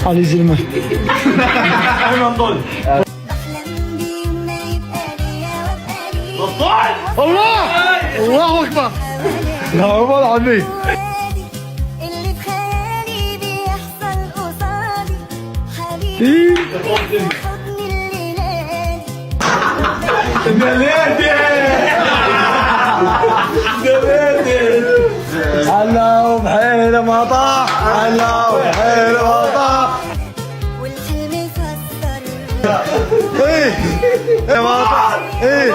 علي زلمه. ايمن ضل. الله الله اكبر. لا والله العظيم. اللي بخيالي بيحصل قصادي حبيبي حضني الليلادي هلا وبحيل ما طاح، هلا وبحيل ما طاح. والحلم يفسر ايه ما طاح. ايه